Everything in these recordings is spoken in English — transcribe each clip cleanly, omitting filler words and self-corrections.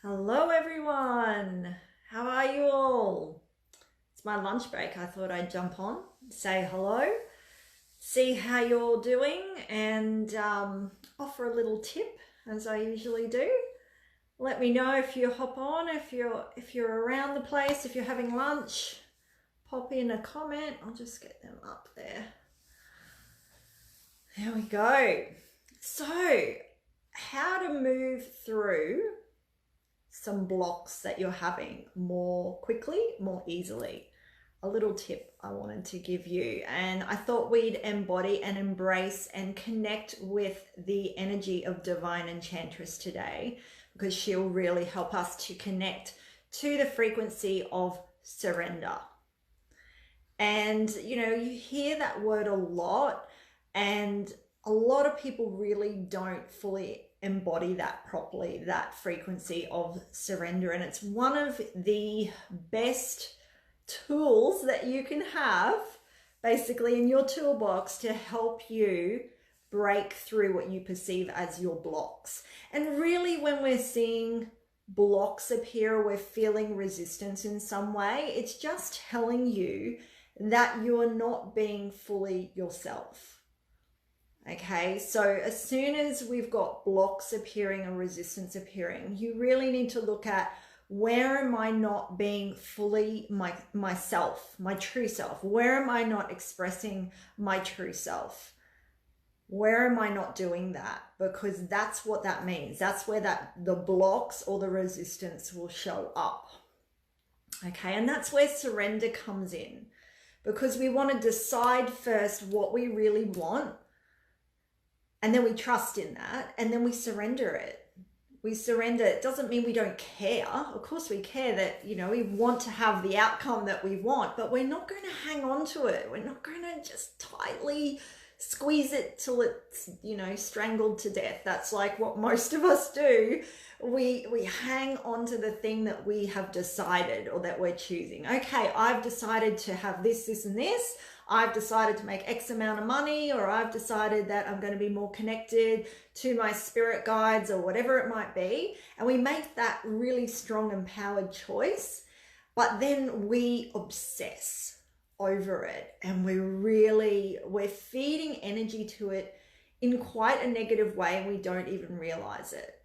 Hello everyone, how are you all? It's my lunch break. I thought I'd jump on, say hello, see how you're all doing, and offer a little tip as I usually do. Let me know if you hop on, if you're around the place, if you're having lunch, pop in a comment. I'll just get them up there. There we go. So, how to move through some blocks that you're having more quickly, more easily. A little tip I wanted to give you, and I thought we'd embody and embrace and connect with the energy of Divine Enchantress today, because she'll really help us to connect to the frequency of surrender. And you hear that word a lot, and a lot of people really don't fully embody that properly, that frequency of surrender. And it's one of the best tools that you can have basically in your toolbox to help you break through what you perceive as your blocks. And really, when we're seeing blocks appear, we're feeling resistance in some way, it's just telling you that you're not being fully yourself. Okay, so as soon as we've got blocks appearing or resistance appearing, you really need to look at, where am I not being fully myself, my true self? Where am I not expressing my true self? Where am I not doing that? Because that's what that means. That's where the blocks or the resistance will show up. Okay, and that's where surrender comes in, because we want to decide first what we really want. And then we trust in that, and then we surrender it. We surrender. It doesn't mean we don't care. Of course we care that, we want to have the outcome that we want, but we're not going to hang on to it. We're not going to just tightly squeeze it till it's, strangled to death. That's like what most of us do. We hang on to the thing that we have decided or that we're choosing. Okay, I've decided to have this, this, and this. I've decided to make X amount of money, or I've decided that I'm going to be more connected to my spirit guides, or whatever it might be. And we make that really strong, empowered choice, but then we obsess over it, and we're feeding energy to it in quite a negative way, and we don't even realize it.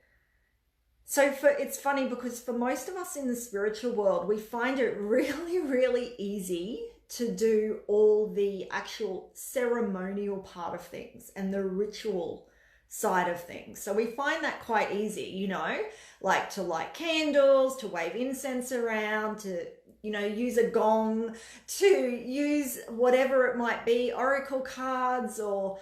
So it's funny, because for most of us in the spiritual world, we find it really, really easy to do all the actual ceremonial part of things and the ritual side of things. So we find that quite easy, like to light candles, to wave incense around, to, use a gong, to use whatever it might be, oracle cards or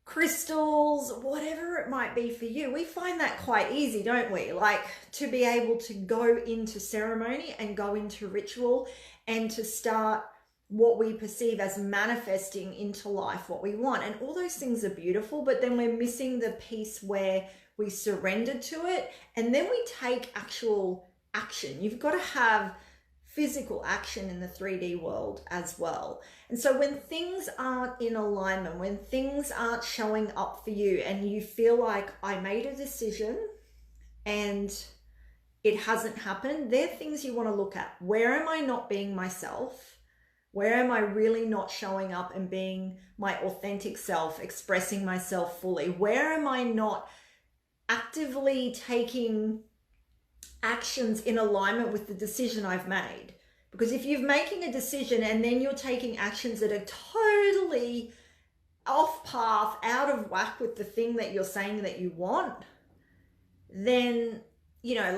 crystals, whatever it might be for you. We find that quite easy, don't we? Like to be able to go into ceremony and go into ritual and to start what we perceive as manifesting into life what we want. And all those things are beautiful, but then we're missing the piece where we surrender to it and then we take actual action. You've got to have physical action in the 3D world as well. And so when things aren't in alignment, when things aren't showing up for you, and you feel like, I made a decision and it hasn't happened, they're things you want to look at. Where am I not being myself? Where am I really not showing up and being my authentic self, expressing myself fully? Where am I not actively taking actions in alignment with the decision I've made? Because if you're making a decision and then you're taking actions that are totally off path, out of whack with the thing that you're saying that you want, then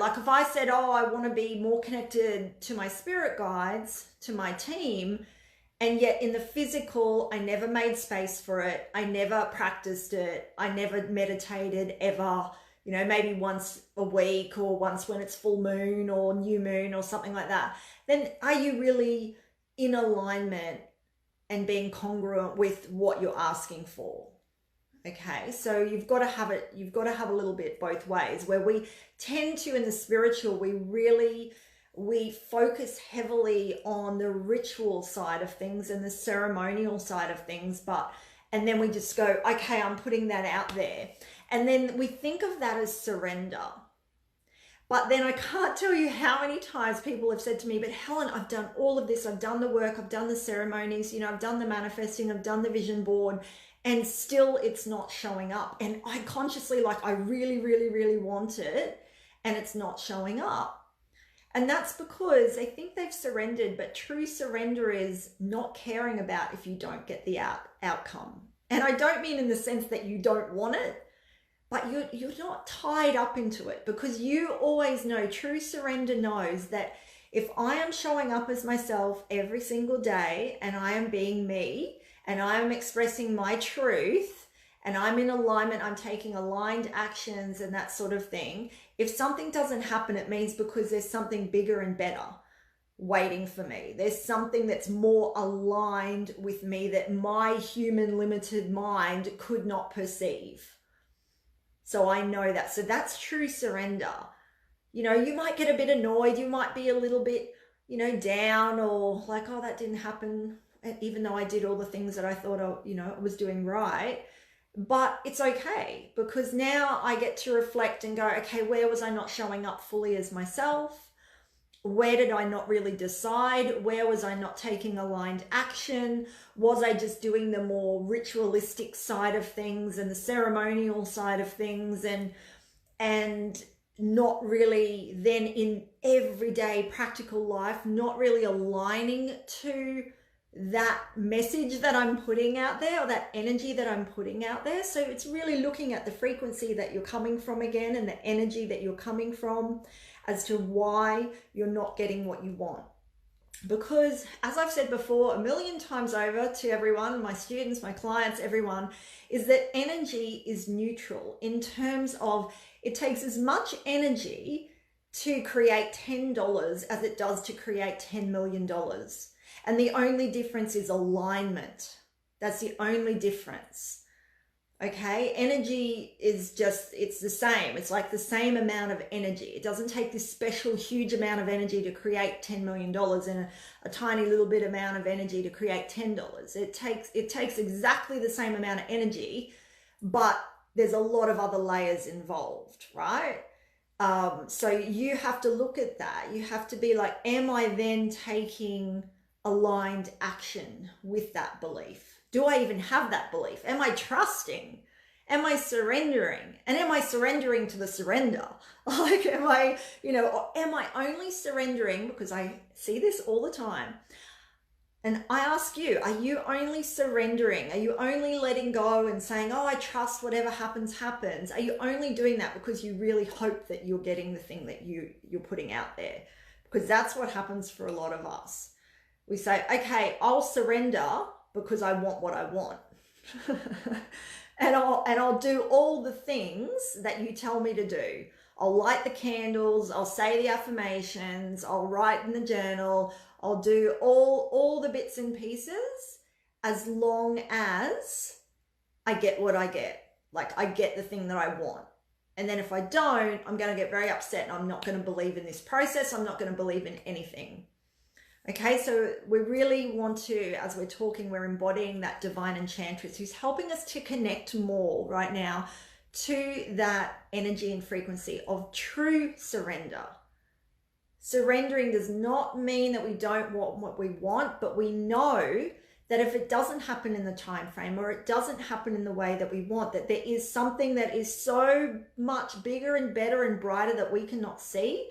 like if I said, I want to be more connected to my spirit guides, to my team, and yet in the physical, I never made space for it. I never practiced it. I never meditated ever, maybe once a week or once when it's full moon or new moon or something like that. Then are you really in alignment and being congruent with what you're asking for? Okay, so you've got to have a little bit both ways, where we tend to, in the spiritual, we focus heavily on the ritual side of things and the ceremonial side of things, and then we just go, okay, I'm putting that out there. And then we think of that as surrender. But then I can't tell you how many times people have said to me, but Helen, I've done all of this. I've done the work. I've done the ceremonies. You know, I've done the manifesting. I've done the vision board, and still it's not showing up. And I consciously, like, I really, really, really want it, and it's not showing up. And that's because they think they've surrendered, but true surrender is not caring about if you don't get the outcome. And I don't mean in the sense that you don't want it, but you're not tied up into it, because you always know, true surrender knows that if I am showing up as myself every single day, and I am being me, and I am expressing my truth, and I'm in alignment, I'm taking aligned actions and that sort of thing. If something doesn't happen, it means because there's something bigger and better waiting for me. There's something that's more aligned with me that my human limited mind could not perceive. So I know that. So that's true surrender. You know, you might get a bit annoyed. You might be a little bit, you know, down, or like, oh, that didn't happen, even though I did all the things that I thought I was doing right. But it's okay, because now I get to reflect and go, okay, where was I not showing up fully as myself? Where did I not really decide? Where was I not taking aligned action? Was I just doing the more ritualistic side of things and the ceremonial side of things, and not really then in everyday practical life, not really aligning to that message that I'm putting out there, or that energy that I'm putting out there? So it's really looking at the frequency that you're coming from again, and the energy that you're coming from, as to why you're not getting what you want. Because as I've said before a million times over to everyone, my students, my clients, everyone, is that energy is neutral in terms of it takes as much energy to create $10 as it does to create $10 million. And the only difference is alignment. That's the only difference. Okay, energy is just, it's the same. It's like the same amount of energy. It doesn't take this special huge amount of energy to create $10 million and a tiny little bit amount of energy to create $10. It takes exactly the same amount of energy, but there's a lot of other layers involved, right? So you have to look at that. You have to be like, am I then taking aligned action with that belief? Do I even have that belief? Am I trusting? Am I surrendering? And am I surrendering to the surrender? Like, am I, or am I only surrendering, because I see this all the time. And I ask you, are you only surrendering? Are you only letting go and saying, oh, I trust whatever happens, happens? Are you only doing that because you really hope that you're getting the thing that you're putting out there? Because that's what happens for a lot of us. We say, okay, I'll surrender because I want what I want. and I'll do all the things that you tell me to do. I'll light the candles, I'll say the affirmations, I'll write in the journal, I'll do all the bits and pieces, as long as I get what I get. Like, I get the thing that I want. And then if I don't, I'm going to get very upset, and I'm not going to believe in this process. I'm not going to believe in anything. Okay, so we really want to, as we're talking, we're embodying that divine enchantress who's helping us to connect more right now to that energy and frequency of true surrender. Surrendering does not mean that we don't want what we want, but we know that if it doesn't happen in the time frame, or it doesn't happen in the way that we want, that there is something that is so much bigger and better and brighter that we cannot see.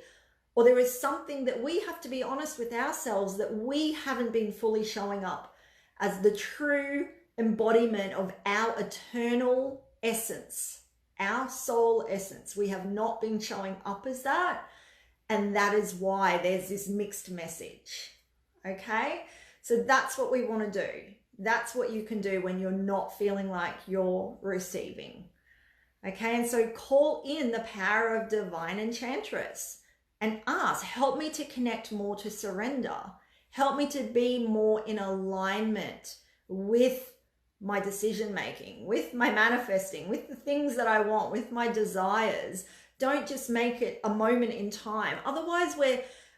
Or there is something that we have to be honest with ourselves, that we haven't been fully showing up as the true embodiment of our eternal essence, our soul essence. We have not been showing up as that. And that is why there's this mixed message. Okay? So that's what we want to do. That's what you can do when you're not feeling like you're receiving. Okay? And so call in the power of divine enchantress. And ask, help me to connect more to surrender. Help me to be more in alignment with my decision making, with my manifesting, with the things that I want, with my desires. Don't just make it a moment in time. Otherwise,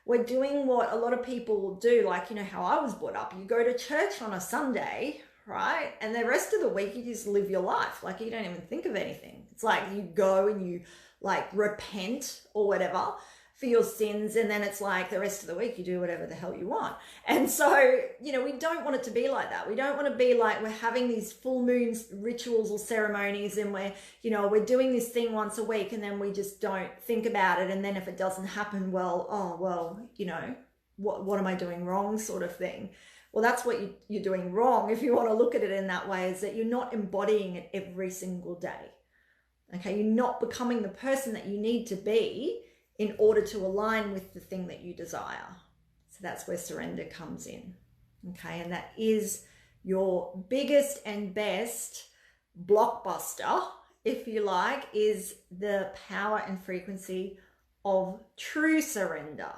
we're doing what a lot of people do, like, how I was brought up. You go to church on a Sunday, right? And the rest of the week, you just live your life. Like, you don't even think of anything. It's like you go and you like repent or whatever for your sins, and then it's like the rest of the week you do whatever the hell you want. And so, you know, we don't want it to be like that. We don't want to be like we're having these full moon rituals or ceremonies and we're, you know, we're doing this thing once a week and then we just don't think about it, and then if it doesn't happen, well, oh well, you know, what am I doing wrong, sort of thing. Well, that's what you're doing wrong, if you want to look at it in that way, is that you're not embodying it every single day. Okay, you're not becoming the person that you need to be in order to align with the thing that you desire. So that's where surrender comes in. Okay, and that is your biggest and best blockbuster, if you like, is the power and frequency of true surrender.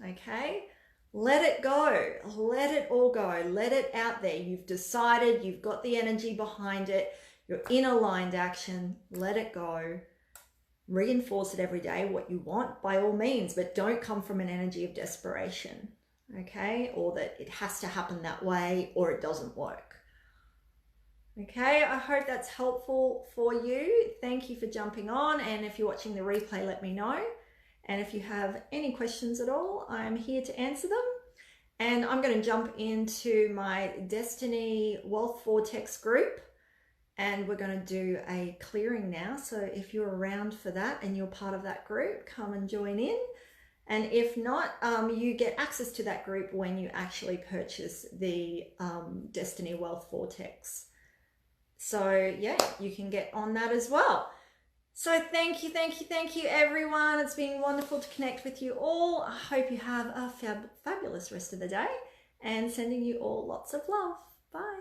Okay, let it go, let it all go, let it out there. You've decided, you've got the energy behind it, you're in aligned action, let it go. Reinforce it every day, what you want, by all means, but don't come from an energy of desperation, okay? Or that it has to happen that way or it doesn't work. Okay, I hope that's helpful for you. Thank you for jumping on, and if you're watching the replay, let me know. And if you have any questions at all, I'm here to answer them. And I'm going to jump into my Destiny Wealth Vortex group, and we're going to do a clearing now. So if you're around for that and you're part of that group, come and join in. And if not, you get access to that group when you actually purchase the Destiny Wealth Vortex. So yeah, you can get on that as well. So thank you everyone. It's been wonderful to connect with you all. I hope you have a fabulous rest of the day, and sending you all lots of love. Bye.